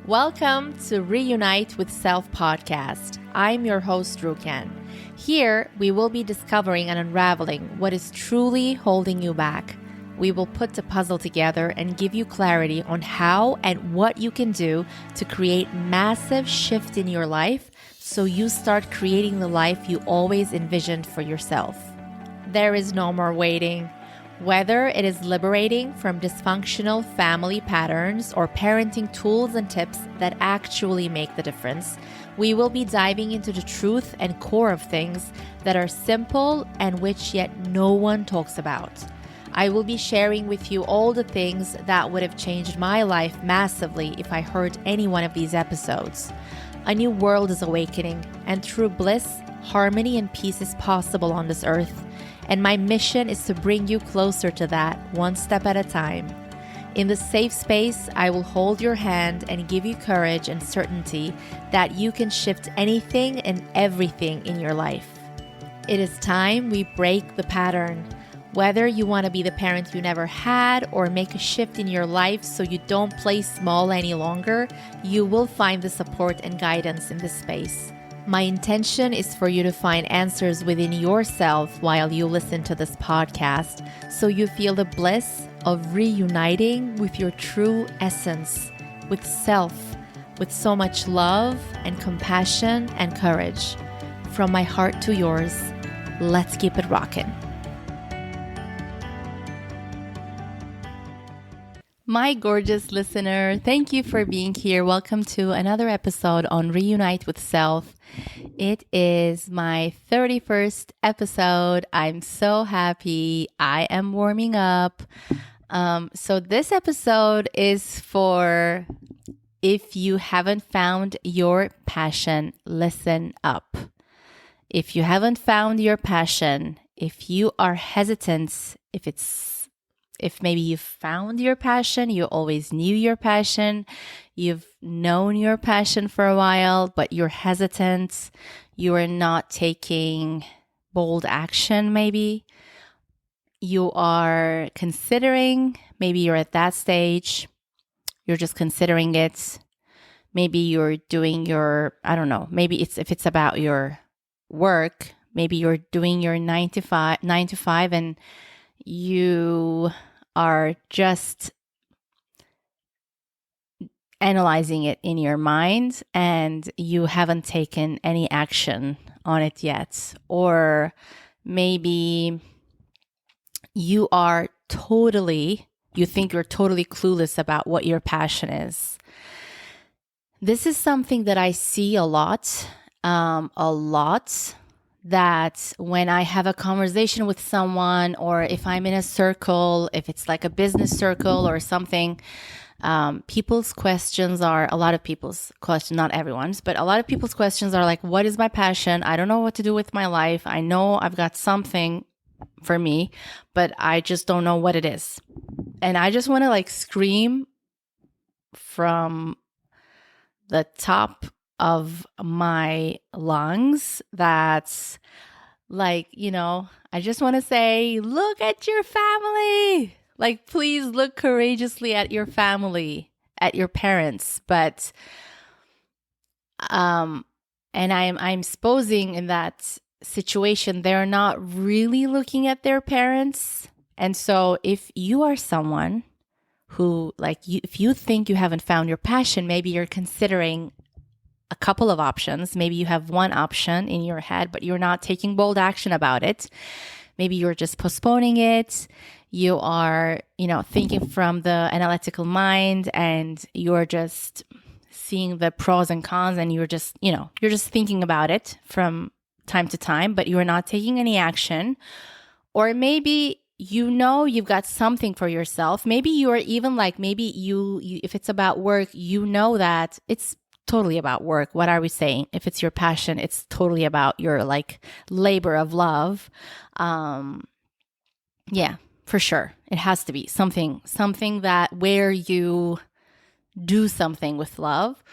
Welcome to Reunite with Self podcast. I'm your host, Rukan. Here, we will be discovering and unraveling what is truly holding you back. We will put the puzzle together and give you clarity on how and what you can do to create massive shift in your life so you start creating the life you always envisioned for yourself. There is no more waiting. Whether it is liberating from dysfunctional family patterns or parenting tools and tips that actually make the difference, we will be diving into the truth and core of things that are simple and which yet no one talks about. I will be sharing with you all the things that would have changed my life massively if I heard any one of these episodes. A new world is awakening, and true bliss, harmony, and peace is possible on this earth. And my mission is to bring you closer to that, one step at a time. In this safe space, I will hold your hand and give you courage and certainty that you can shift anything and everything in your life. It is time we break the pattern. Whether you want to be the parent you never had or make a shift in your life so you don't play small any longer, you will find the support and guidance in this space. My intention is for you to find answers within yourself while you listen to this podcast, so you feel the bliss of reuniting with your true essence, with self, with so much love and compassion and courage. From my heart to yours, let's keep it rockin'. My gorgeous listener, thank you for being here. Welcome to another episode on Reunite with Self. It is my 31st episode. I'm so happy. I am warming up. So this episode is for if you haven't found your passion, listen up. If you haven't found your passion, if you are hesitant, if maybe you found your passion, you always knew your passion, you've known your passion for a while, but you're hesitant, you are not taking bold action maybe, you are considering, maybe you're at that stage, you're just considering it, maybe you're doing your, I don't know, maybe if it's about your work, maybe you're doing your 9 to 5 and you are just analyzing it in your mind and you haven't taken any action on it yet. Or maybe you think you're totally clueless about what your passion is. This is something that I see a lot. That when I have a conversation with someone, or if I'm in a circle, if it's like a business circle or something, people's questions are, a lot of people's questions, not everyone's, but a lot of people's questions are like, what is my passion? I don't know what to do with my life. I know I've got something for me, but I just don't know what it is. And I just want to like scream from the top of my lungs that's like, I just want to say, look at your family. Like, please look courageously at your family, at your parents. But, and I'm supposing in that situation, they're not really looking at their parents. And so if you are someone who, if you think you haven't found your passion, maybe you're considering a couple of options. Maybe you have one option in your head, but you're not taking bold action about it. Maybe you're just postponing it. You are, thinking from the analytical mind and you're just seeing the pros and cons and you're just thinking about it from time to time, but you're not taking any action. Or maybe you've got something for yourself. Maybe you are even maybe you if it's about work, that it's totally about work. What are we saying? If it's your passion, it's totally about your labor of love. Yeah, for sure. It has to be something that where you do something with love.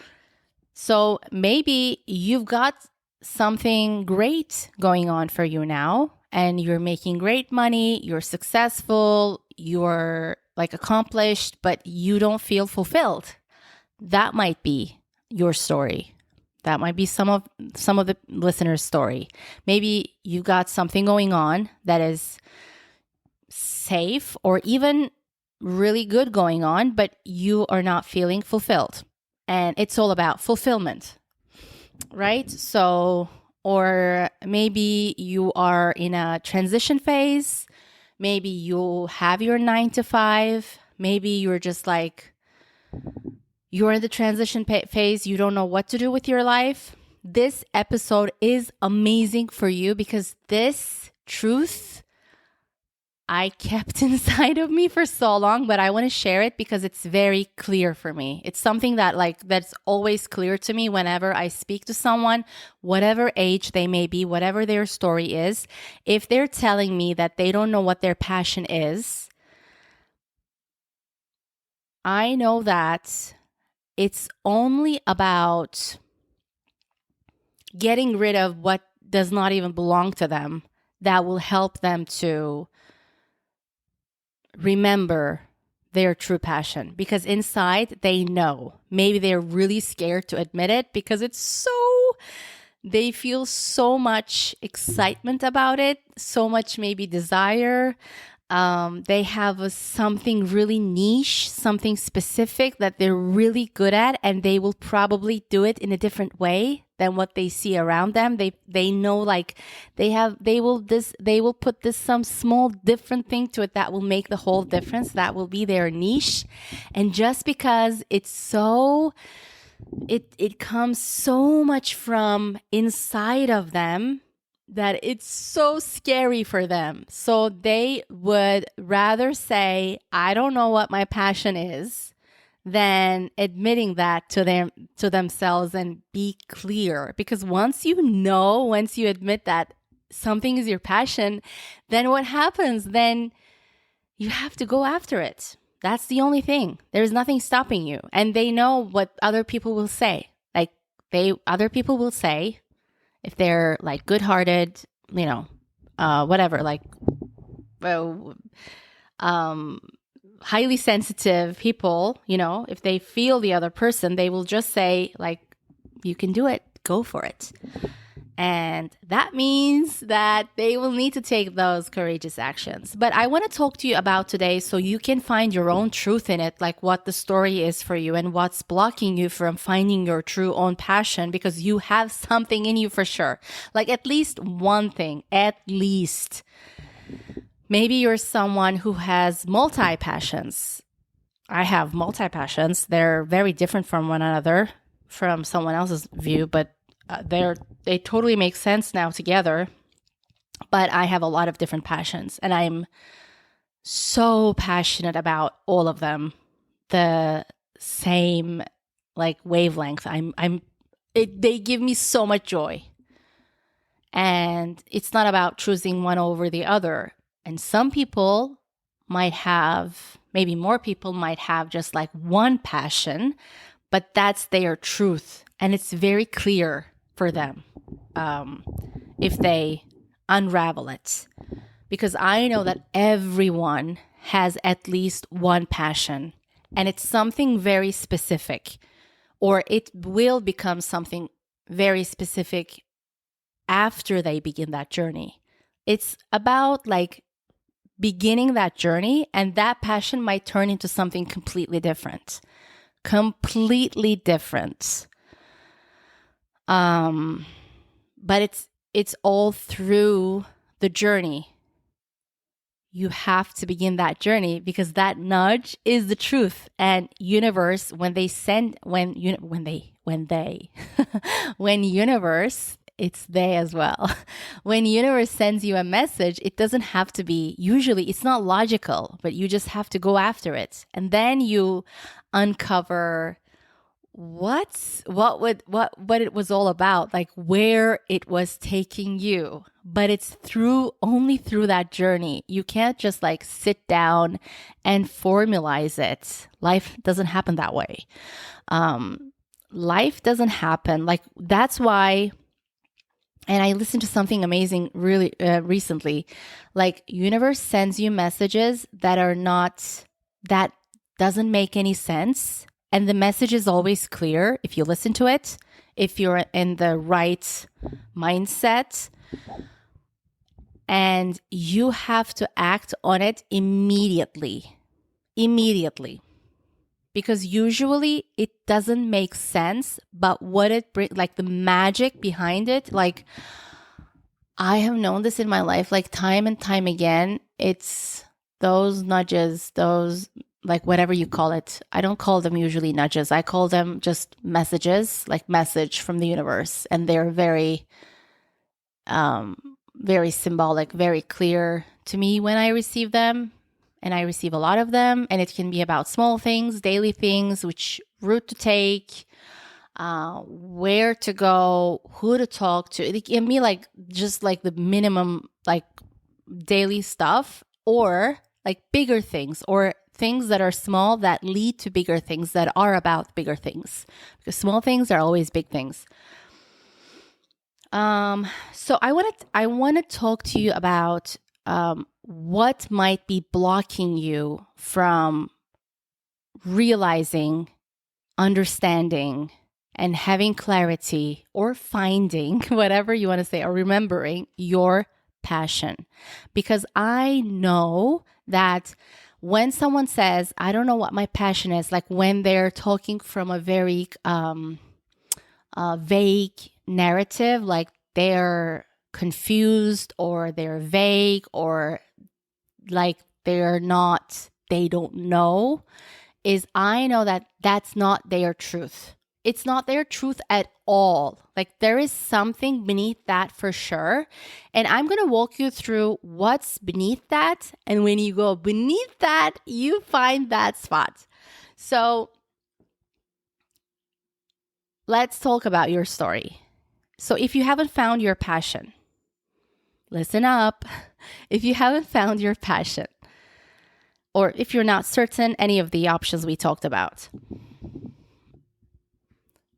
So maybe you've got something great going on for you now and you're making great money, you're successful, you're accomplished, but you don't feel fulfilled. that might be your story. That might be some of the listeners' story. Maybe you got something going on that is safe or even really good going on, but you are not feeling fulfilled. And it's all about fulfillment, right? So, or maybe you are in a transition phase. Maybe you have your 9 to 5. Maybe you're just like, you're in the transition phase. You don't know what to do with your life. This episode is amazing for you because this truth I kept inside of me for so long, but I want to share it because it's very clear for me. It's something that that's always clear to me whenever I speak to someone, whatever age they may be, whatever their story is. If they're telling me that they don't know what their passion is, I know that it's only about getting rid of what does not even belong to them that will help them to remember their true passion, because inside they know. Maybe they're really scared to admit it because they feel so much excitement about it, so much maybe desire. They have something really niche, something specific that they're really good at, and they will probably do it in a different way than what they see around them. They know, like, they will put this some small different thing to it that will make the whole difference. That will be their niche. And just because it's so it comes so much from inside of them that it's so scary for them. So they would rather say, I don't know what my passion is, than admitting that to themselves and be clear. Because once you admit that something is your passion, then what happens? Then you have to go after it. That's the only thing. There's nothing stopping you. And they know what other people will say. Like other people will say, if they're like good-hearted, whatever, like, highly sensitive people, if they feel the other person, they will just say, like, you can do it, go for it. And that means that they will need to take those courageous actions. But I want to talk to you about today so you can find your own truth in it, like what the story is for you and what's blocking you from finding your true own passion, because you have something in you for sure. Like at least one thing, at least. Maybe you're someone who has multi-passions. I have multi-passions. They're very different from one another, from someone else's view, but they totally make sense now together. But I have a lot of different passions, and I'm so passionate about all of them, the same like wavelength. They give me so much joy, and it's not about choosing one over the other. And some people might have, maybe more people might have just like one passion, but that's their truth, and it's very clear for them if they unravel it. Because I know that everyone has at least one passion, and it's something very specific, or it will become something very specific after they begin that journey. It's about like beginning that journey, and that passion might turn into something completely different. Completely different. But it's all through the journey. You have to begin that journey, because that nudge is the truth. And universe, when universe, it's they as well. When universe sends you a message, it doesn't have to be, usually it's not logical, but you just have to go after it. And then you uncover what it was all about, like where it was taking you. But it's only through that journey. You can't just like sit down and formalize it. Life doesn't happen that way. Life doesn't happen like, that's why. And I listened to something amazing really recently. Like, universe sends you messages that doesn't make any sense. And the message is always clear if you listen to it, if you're in the right mindset, and you have to act on it immediately. Immediately. Because usually it doesn't make sense, but what it brings, like the magic behind it, like I have known this in my life, like time and time again, it's those nudges, those, like whatever you call it. I don't call them usually nudges. I call them just messages, like message from the universe. And they're very, very symbolic, very clear to me when I receive them. And I receive a lot of them. And it can be about small things, daily things, which route to take, where to go, who to talk to. It can be like just like the minimum, like daily stuff, or like bigger things, or things that are small that lead to bigger things that are about bigger things. Because small things are always big things. So I want to talk to you about what might be blocking you from realizing, understanding, and having clarity, or finding, whatever you want to say, or remembering your passion. Because I know that when someone says, I don't know what my passion is, like when they're talking from a very vague narrative, like they're confused, or they're vague, or like they don't know, is I know that that's not their truth. It's not their truth at all. Like there is something beneath that for sure. And I'm going to walk you through what's beneath that. And when you go beneath that, you find that spot. So let's talk about your story. So if you haven't found your passion, listen up. If you haven't found your passion, or if you're not certain any of the options we talked about,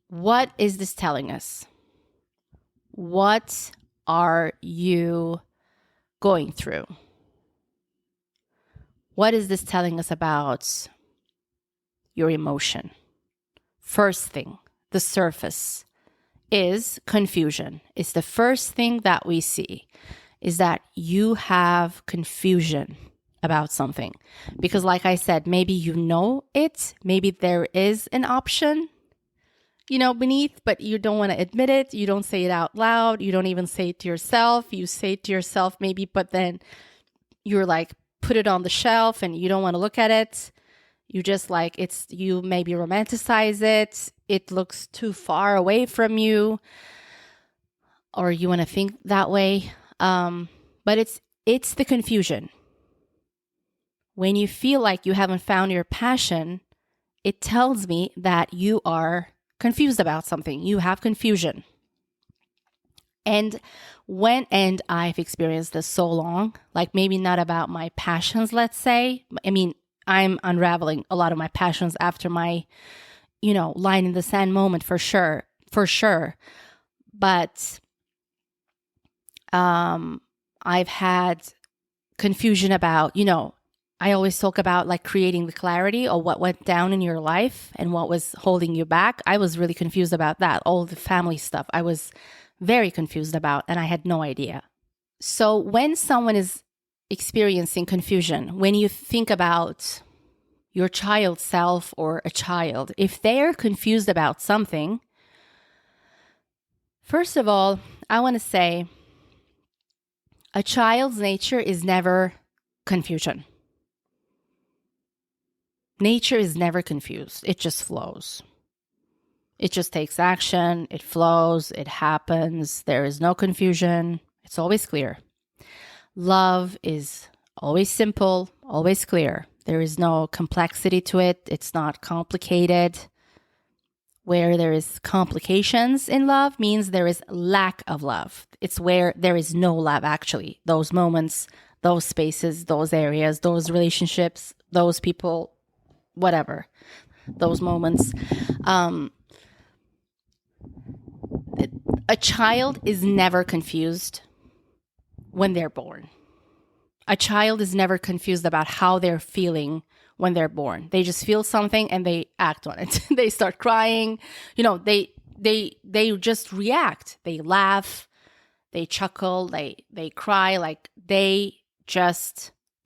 what is this telling us? What are you going through? What is this telling us about your emotion? First thing, the surface is confusion. It's the first thing that we see, is that you have confusion about something. Because like I said, maybe you know it, maybe there is an option, beneath, but you don't want to admit it. You don't say it out loud. You don't even say it to yourself. You say it to yourself maybe, but then you're like, put it on the shelf and you don't want to look at it. You just like, you maybe romanticize it. It looks too far away from you, or you want to think that way. But it's the confusion. When you feel like you haven't found your passion, it tells me that you are confused about something. You have confusion. And I've experienced this so long, like maybe not about my passions, let's say. I mean, I'm unraveling a lot of my passions after my, line in the sand moment for sure. But I've had confusion about, I always talk about like creating the clarity of what went down in your life and what was holding you back. I was really confused about that. All the family stuff I was very confused about, and I had no idea. So when someone is experiencing confusion, when you think about your child self or a child, if they're confused about something, first of all, I want to say a child's nature is never confusion. Nature is never confused. It just flows. It just takes action. It flows. It happens. There is no confusion. It's always clear. Love is always simple, always clear. There is no complexity to it. It's not complicated. Where there is complications in love means there is lack of love. It's where there is no love, actually. Those moments, those spaces, those areas, those relationships, those people, whatever, those moments. A child is never confused when they're born. A child is never confused about how they're feeling when they're born. They just feel something and they act on it. They start crying. They just react. They laugh, they chuckle, they cry. Like they're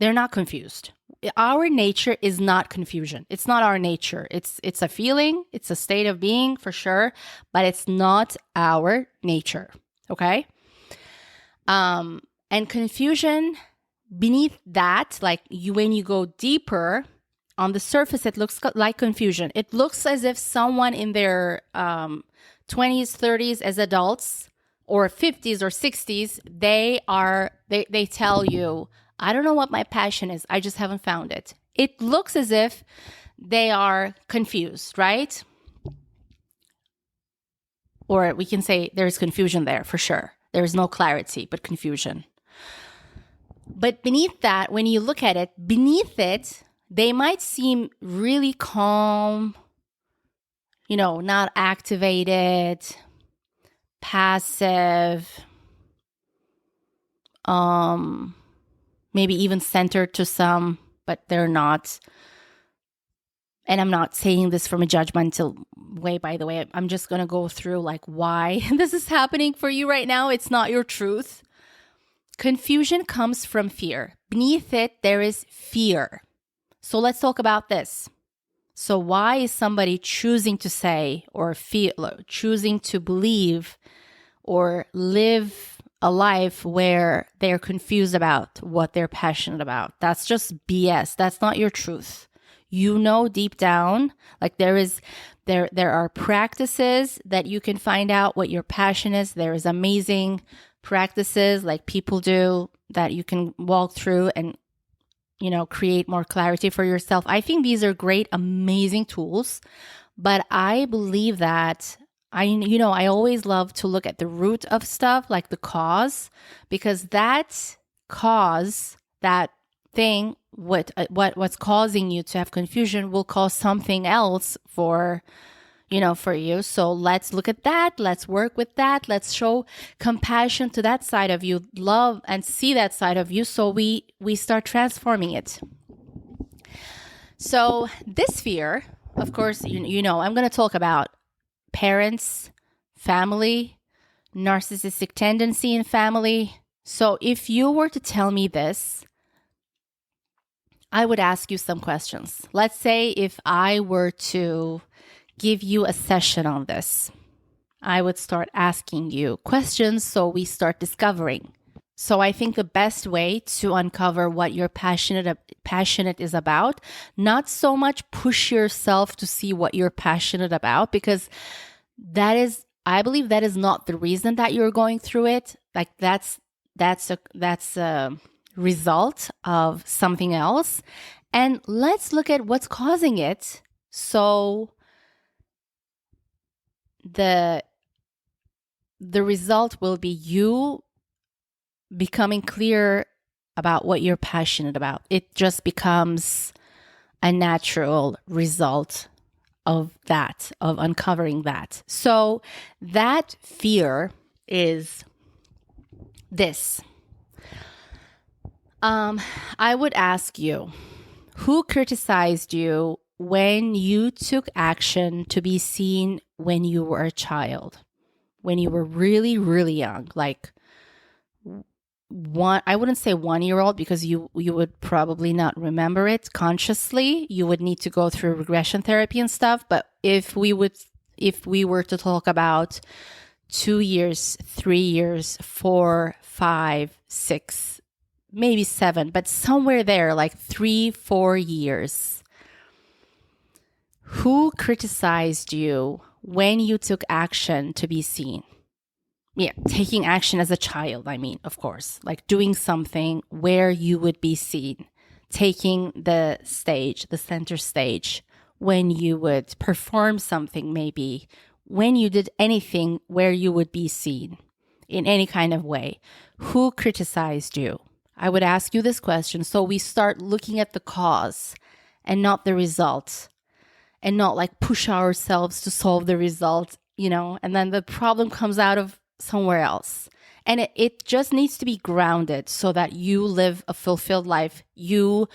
not confused. Our nature is not confusion. It's not our nature. It's a feeling, it's a state of being for sure, but it's not our nature. Okay? And confusion beneath that, like when you go deeper on the surface, it looks like confusion. It looks as if someone in their 20s, 30s as adults, or 50s or 60s, they tell you, I don't know what my passion is. I just haven't found it. It looks as if they are confused, right? Or we can say there's confusion there for sure. There is no clarity, but confusion. But beneath that, when you look at it, beneath it, they might seem really calm, not activated, passive, maybe even centered to some, but they're not. And I'm not saying this from a judgmental way, by the way. I'm just going to go through like why this is happening for you right now. It's not your truth. Confusion comes from fear. Beneath it, there is fear. So let's talk about this. So why is somebody choosing to say or feel, choosing to believe or live a life where they're confused about what they're passionate about? That's just BS. That's not your truth. Deep down, like there are practices that you can find out what your passion is. There is amazing practices like people do that you can walk through and create more clarity for yourself. I think these are great, amazing tools, but I believe that I always love to look at the root of stuff, like the cause, because that cause, that thing, what's causing you to have confusion will cause something else for you. So let's look at that. Let's work with that. Let's show compassion to that side of you, love and see that side of you. So we start transforming it. So this fear, of course, I'm going to talk about parents, family, narcissistic tendency in family. So if you were to tell me this, I would ask you some questions. Let's say if I were to give you a session on this, I would start asking you questions so we start discovering. So I think the best way to uncover what you're passionate is about, not so much push yourself to see what you're passionate about, because I believe that is not the reason that you're going through it. Like that's a result of something else. And let's look at what's causing it. So the result will be you becoming clear about what you're passionate about. It just becomes a natural result of that, of uncovering that. So that fear is this. I would ask you, who criticized you when you took action to be seen when you were a child, when you were really, really young, like I wouldn't say 1-year-old, because you would probably not remember it consciously. You would need to go through regression therapy and stuff. But if we were to talk about 2 years, 3 years, 4, 5, 6, maybe 7, but somewhere there, like 3, 4 years, who criticized you when you took action to be seen? Yeah, taking action as a child, of course, like doing something where you would be seen, taking the center stage, when you would perform something, maybe when you did anything where you would be seen in any kind of way. Who criticized you? I would ask you this question. So we start looking at the cause and not the result, and not like push ourselves to solve the result, and then the problem comes out of somewhere else. And it just needs to be grounded so that you live a fulfilled life. You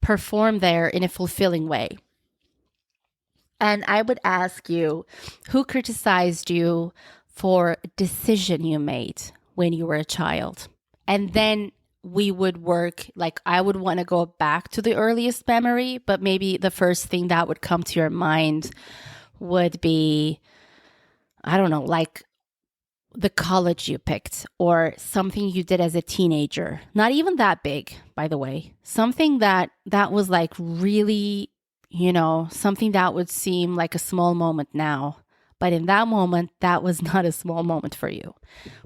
perform there in a fulfilling way. And I would ask you, who criticized you for a decision you made when you were a child? And then we would work, like I would want to go back to the earliest memory, but maybe the first thing that would come to your mind would be, I don't know, like the college you picked or something you did as a teenager. Not even that big, by the way. Something that was like really, something that would seem like a small moment now. But in that moment, that was not a small moment for you.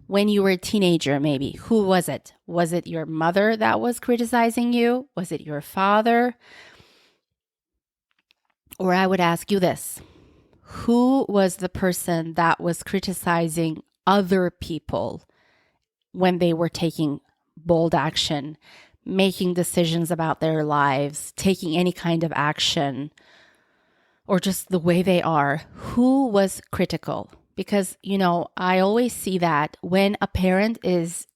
When you were a teenager, maybe, who was it? Was it your mother that was criticizing you? Was it your father? Or I would ask you this. Who was the person that was criticizing other people when they were taking bold action, making decisions about their lives, taking any kind of action, or just the way they are? Who was critical? Because, I always see that when a parent is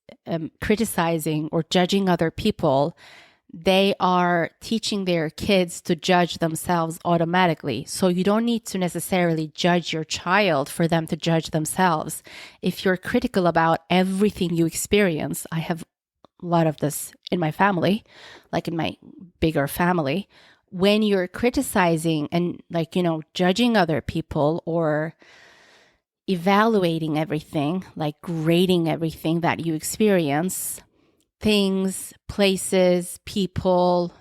criticizing or judging other people, they are teaching their kids to judge themselves automatically. So you don't need to necessarily judge your child for them to judge themselves. If you're critical about everything you experience, I have a lot of this in my family, like in my bigger family. When you're criticizing and judging other people or evaluating everything, like grading everything that you experience, things, places, people,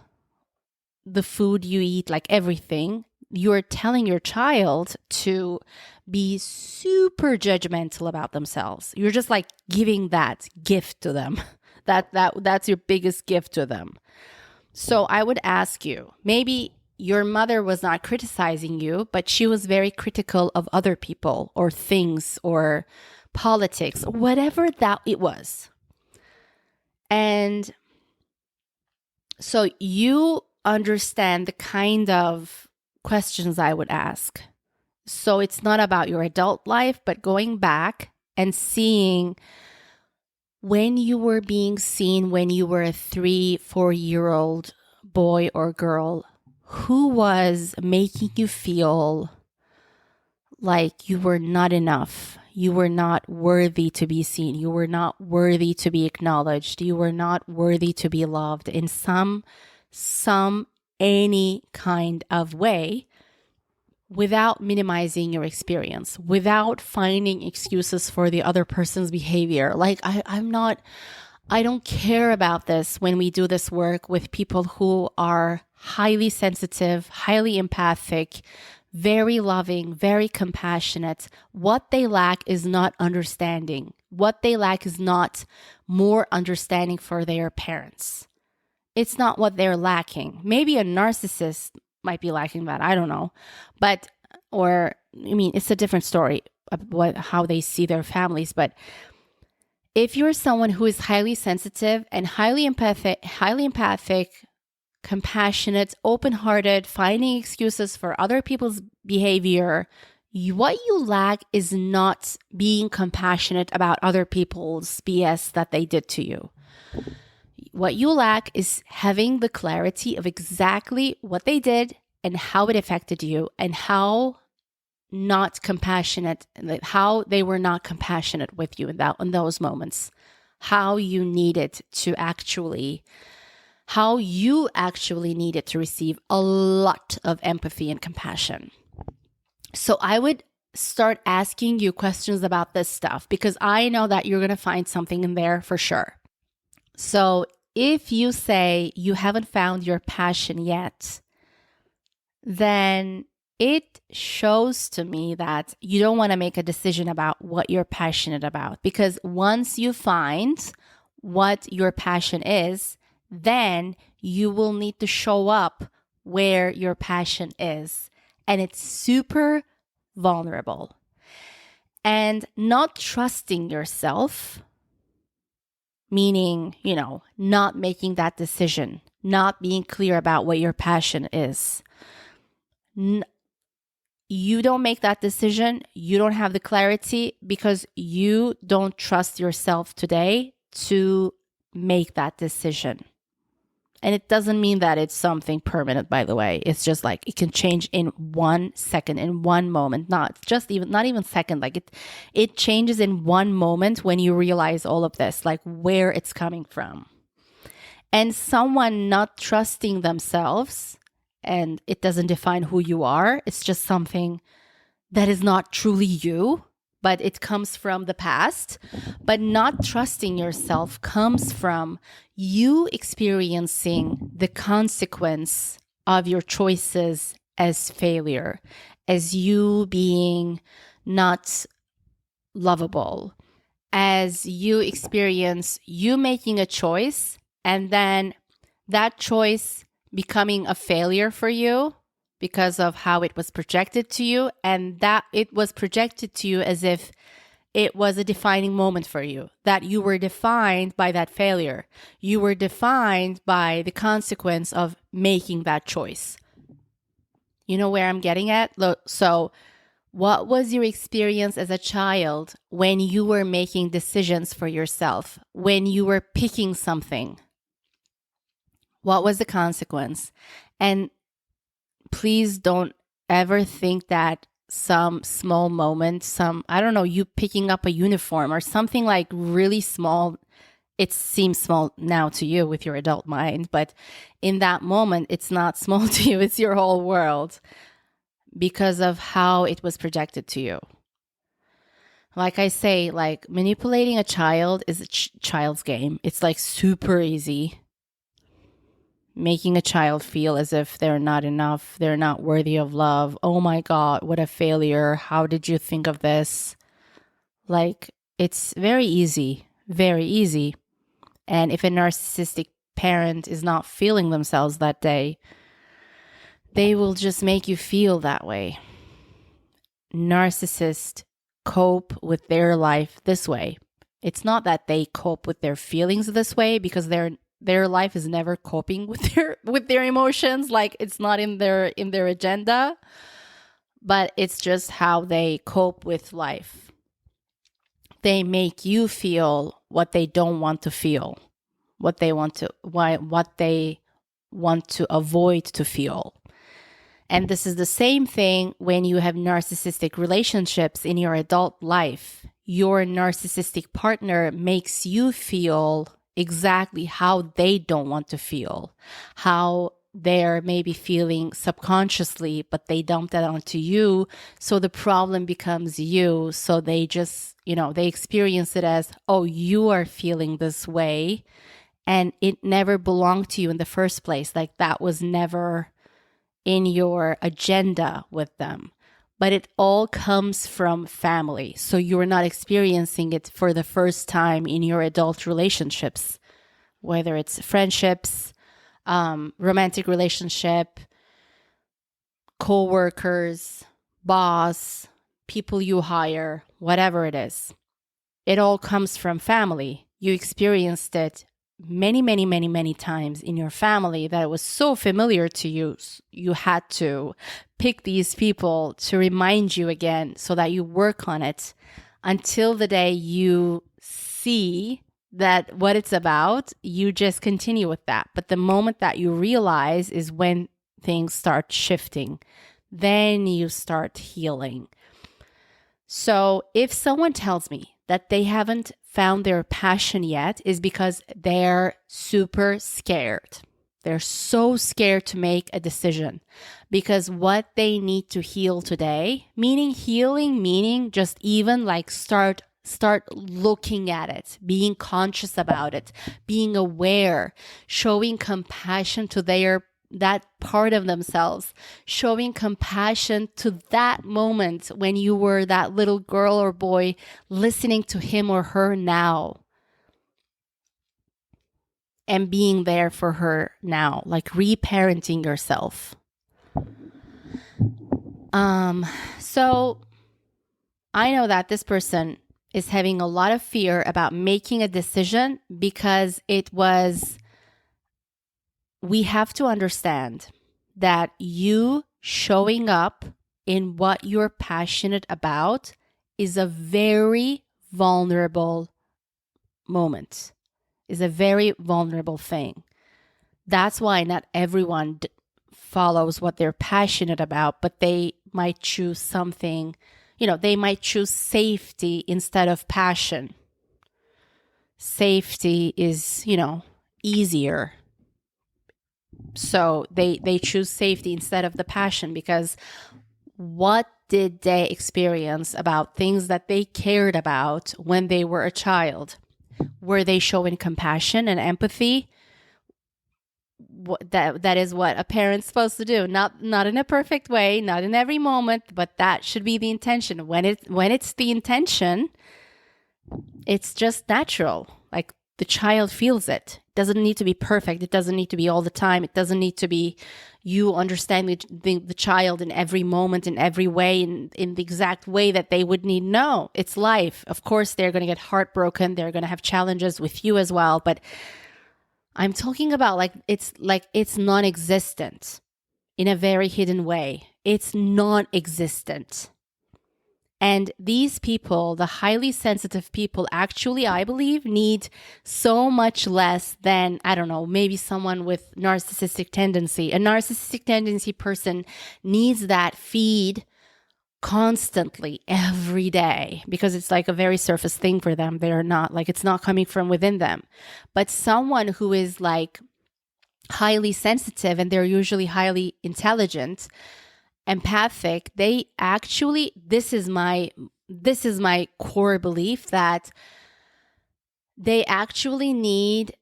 the food you eat, like everything, you're telling your child to be super judgmental about themselves. You're just like giving that gift to them. That's your biggest gift to them. So I would ask you, maybe your mother was not criticizing you, but she was very critical of other people or things or politics, whatever that it was. And so you understand the kind of questions I would ask. So it's not about your adult life, but going back and seeing when you were being seen, when you were a 3-4-year-old boy or girl, who was making you feel like you were not enough? You were not worthy to be seen. You were not worthy to be acknowledged. You were not worthy to be loved in some any kind of way, without minimizing your experience, without finding excuses for the other person's behavior. Like I don't care about this when we do this work with people who are highly sensitive, highly empathic, very loving, very compassionate. What they lack is not understanding. What they lack is not more understanding for their parents. It's not what they're lacking. Maybe a narcissist might be lacking that. I don't know. It's a different story of how they see their families. But if you're someone who is highly sensitive and highly empathic, compassionate, open-hearted, finding excuses for other people's behavior, what you lack is not being compassionate about other people's BS that they did to you. What you lack is having the clarity of exactly what they did and how it affected you and how they were not compassionate with you in those moments, how you actually needed to receive a lot of empathy and compassion. So I would start asking you questions about this stuff because I know that you're going to find something in there for sure. So if you say you haven't found your passion yet, then it shows to me that you don't want to make a decision about what you're passionate about. Because once you find what your passion is, then you will need to show up where your passion is. And it's super vulnerable. And not trusting yourself, meaning, not making that decision, not being clear about what your passion is. You don't make that decision. You don't have the clarity because you don't trust yourself today to make that decision. And it doesn't mean that it's something permanent, by the way. It's just like it can change in 1 second, in one moment, not even second. Like it changes in one moment when you realize all of this, like where it's coming from. And someone not trusting themselves, and it doesn't define who you are. It's just something that is not truly you, but it comes from the past. But not trusting yourself comes from you experiencing the consequence of your choices as failure, as you being not lovable, as you experience you making a choice and then that choice becoming a failure for you because of how it was projected to you, and that it was projected to you as if it was a defining moment for you, that you were defined by that failure. You were defined by the consequence of making that choice. You know where I'm getting at? So what was your experience as a child when you were making decisions for yourself, when you were picking something? What was the consequence? And please don't ever think that some small moment, you picking up a uniform or something like really small, it seems small now to you with your adult mind, but in that moment, it's not small to you, it's your whole world because of how it was projected to you. Like I say, like manipulating a child is a child's game. It's like super easy. Making a child feel as if they're not enough, they're not worthy of love. Oh my God, what a failure. How did you think of this? Like, it's very easy, very easy. And if a narcissistic parent is not feeling themselves that day, they will just make you feel that way. Narcissists cope with their life this way. It's not that they cope with their feelings this way because their life is never coping with their emotions, like it's not in their agenda, but it's just how they cope with life. They make you feel what they don't want to feel, what they want to avoid to feel. And this is the same thing when you have narcissistic relationships in your adult life. Your narcissistic partner makes you feel exactly how they don't want to feel, how they're maybe feeling subconsciously, but they dump that onto you. So the problem becomes you. So they just, they experience it as, oh, you are feeling this way. And it never belonged to you in the first place. Like that was never in your agenda with them. But it all comes from family. So you're not experiencing it for the first time in your adult relationships, whether it's friendships, romantic relationship, co-workers, boss, people you hire, whatever it is. It all comes from family. You experienced it many, many, many, many times in your family that it was so familiar to you. You had to pick these people to remind you again so that you work on it until the day you see that what it's about, you just continue with that. But the moment that you realize is when things start shifting, then you start healing. So if someone tells me that they haven't found their passion yet, is because they're super scared. They're so scared to make a decision because what they need to heal today, meaning just even like start looking at it, being conscious about it, being aware, showing compassion to that part of themselves, showing compassion to that moment when you were that little girl or boy listening to him or her now and being there for her now, like reparenting yourself. So I know that this person is having a lot of fear about making a decision because we have to understand that you showing up in what you're passionate about is a very vulnerable moment, is a very vulnerable thing. That's why not everyone follows what they're passionate about, but they might choose something, they might choose safety instead of passion. Safety is, easier. So they choose safety instead of the passion, because what did they experience about things that they cared about when they were a child? Were they showing compassion and empathy? That is what a parent's supposed to do. Not in a perfect way, not in every moment, but that should be the intention. When it's the intention, it's just natural. Like the child feels it. It doesn't need to be perfect. It doesn't need to be all the time. It doesn't need to be you understanding the child in every moment, in every way, in the exact way that they would need. No, it's life. Of course, they're going to get heartbroken. They're going to have challenges with you as well. But I'm talking about it's non-existent in a very hidden way. It's non-existent. And these people, the highly sensitive people, actually, I believe, need so much less than, I don't know, maybe someone with narcissistic tendency. A narcissistic tendency person needs that feed constantly every day, because it's like a very surface thing for them. They're not it's not coming from within them. But someone who is like highly sensitive, and they're usually highly intelligent, empathic, they actually, this is my core belief, that they actually need,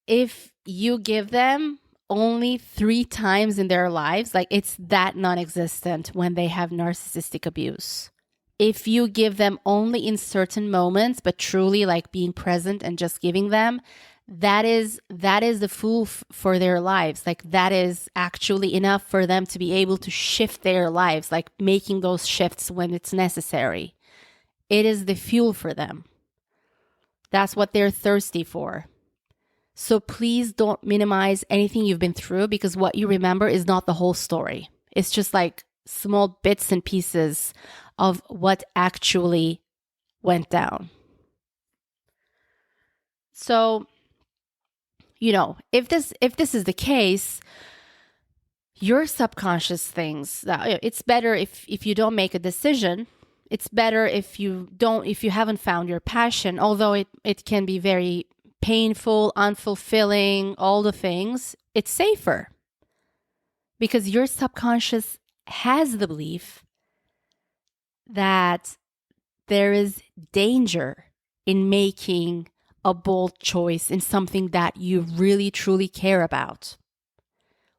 if you give them only 3 times in their lives, it's that non-existent when they have narcissistic abuse. If you give them only in certain moments, but truly being present and just giving them, that is the full for their lives. That is actually enough for them to be able to shift their lives, making those shifts when it's necessary. It is the fuel for them. That's what they're thirsty for. So please don't minimize anything you've been through, because what you remember is not the whole story. It's just small bits and pieces of what actually went down. So, if this is the case, your subconscious things, it's better if you don't make a decision. It's better if you haven't found your passion, although it can be very painful, unfulfilling, all the things. It's safer because your subconscious has the belief that there is danger in making a bold choice in something that you really truly care about.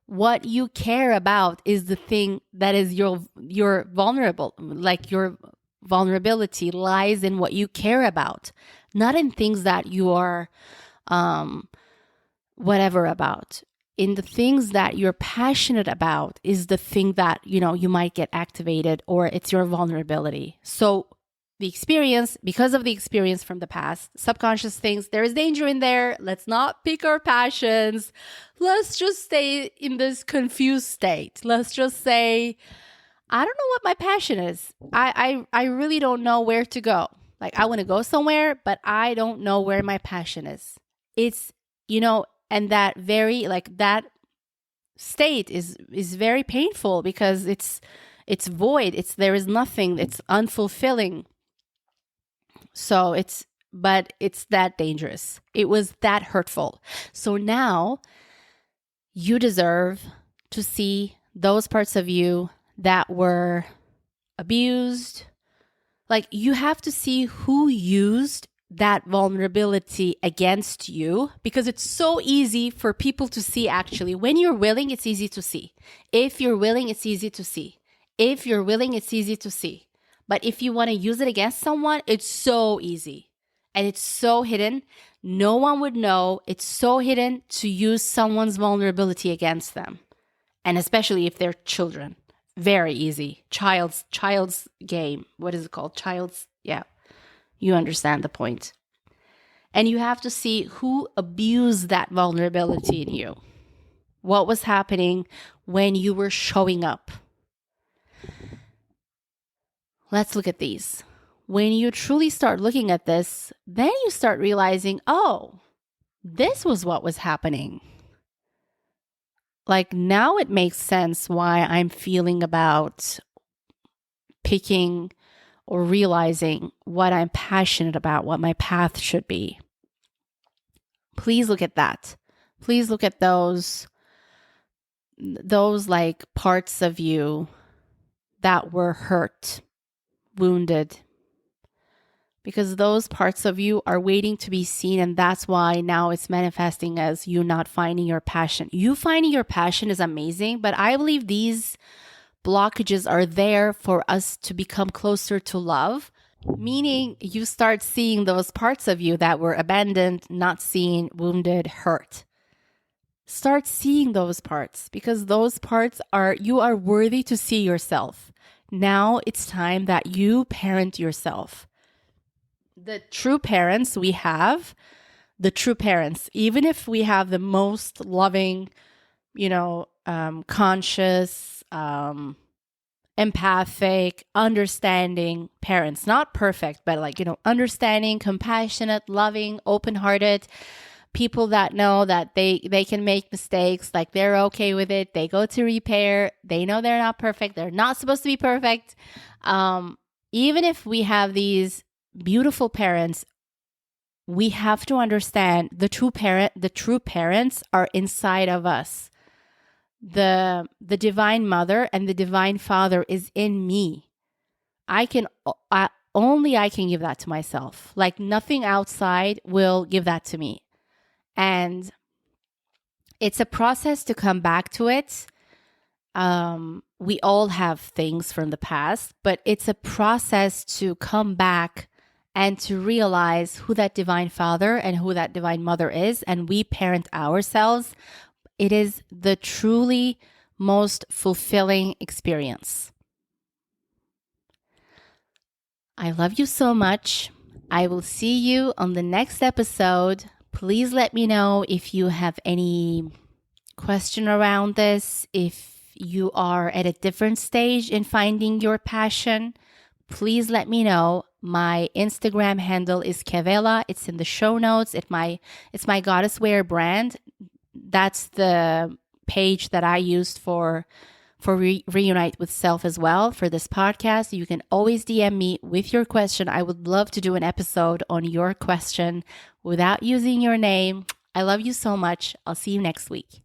What you care about is the thing that is your vulnerable, your vulnerability lies in what you care about, not in things that you are whatever about. In the things that you're passionate about is the thing that, you might get activated, or it's your vulnerability. So because of the experience from the past, subconscious things, there is danger in there. Let's not pick our passions. Let's just stay in this confused state. Let's just say, I don't know what my passion is. I really don't know where to go. I want to go somewhere, but I don't know where my passion is. It's, and that very, that state is very painful because it's void. There is nothing. It's unfulfilling. So but it's that dangerous. It was that hurtful. So now you deserve to see those parts of you that were abused. You have to see who used that vulnerability against you, because it's so easy for people to see. Actually, when you're willing, it's easy to see. If you're willing, it's easy to see. If you're willing, it's easy to see. But if you want to use it against someone, it's so easy. And it's so hidden. No one would know. It's so hidden to use someone's vulnerability against them. And especially if they're children. Very easy. Child's game. What is it called? Yeah. You understand the point. And you have to see who abused that vulnerability in you. What was happening when you were showing up? Let's look at these. When you truly start looking at this, then you start realizing, oh, this was what was happening. Like now it makes sense why I'm feeling about picking or realizing what I'm passionate about, what my path should be. Please look at that. Please look at those like parts of you that were hurt, wounded, because those parts of you are waiting to be seen. And that's why now it's manifesting as you not finding your passion. You finding your passion is amazing, but I believe these blockages are there for us to become closer to love, meaning you start seeing those parts of you that were abandoned, not seen, wounded, hurt. Start seeing those parts, because those parts you are worthy to see yourself. Now it's time that you parent yourself. The true parents we have, even if we have the most loving, conscious, empathic, understanding parents, not perfect, but understanding, compassionate, loving, open-hearted, people that know that they can make mistakes, like they're okay with it. They go to repair. They know they're not perfect. They're not supposed to be perfect. Even if we have these beautiful parents, we have to understand the true parents are inside of us. The divine mother and the divine father is in me. I can give that to myself. Like nothing outside will give that to me. And it's a process to come back to it. We all have things from the past, but it's a process to come back and to realize who that divine father and who that divine mother is, and we parent ourselves. It is the truly most fulfilling experience. I love you so much. I will see you on the next episode. Please let me know if you have any question around this. If you are at a different stage in finding your passion, please let me know. My Instagram handle is Kevela. It's in the show notes. It's my Goddess Wear brand. That's the page that I used for Reunite with Self as well for this podcast. You can always DM me with your question. I would love to do an episode on your question without using your name. I love you so much. I'll see you next week.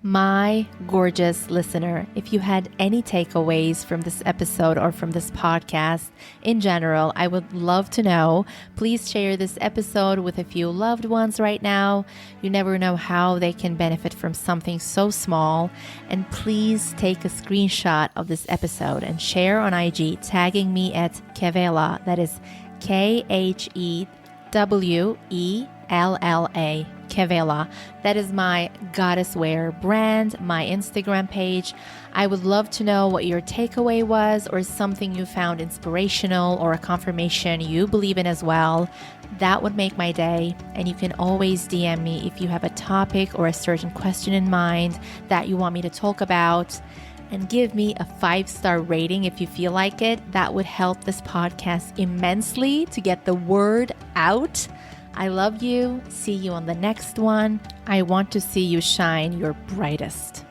My gorgeous listener, if you had any takeaways from this episode or from this podcast in general, I would love to know. Please share this episode with a few loved ones right now. You never know how they can benefit from something so small. And please take a screenshot of this episode and share on IG, tagging me at Kevela. That is KHEWELLA. Kevela. That is my Goddess Wear brand, my Instagram page. I would love to know what your takeaway was, or something you found inspirational, or a confirmation you believe in as well. That would make my day. And you can always DM me if you have a topic or a certain question in mind that you want me to talk about. And give me a 5-star rating if you feel like it. That would help this podcast immensely to get the word out. I love you. See you on the next one. I want to see you shine your brightest.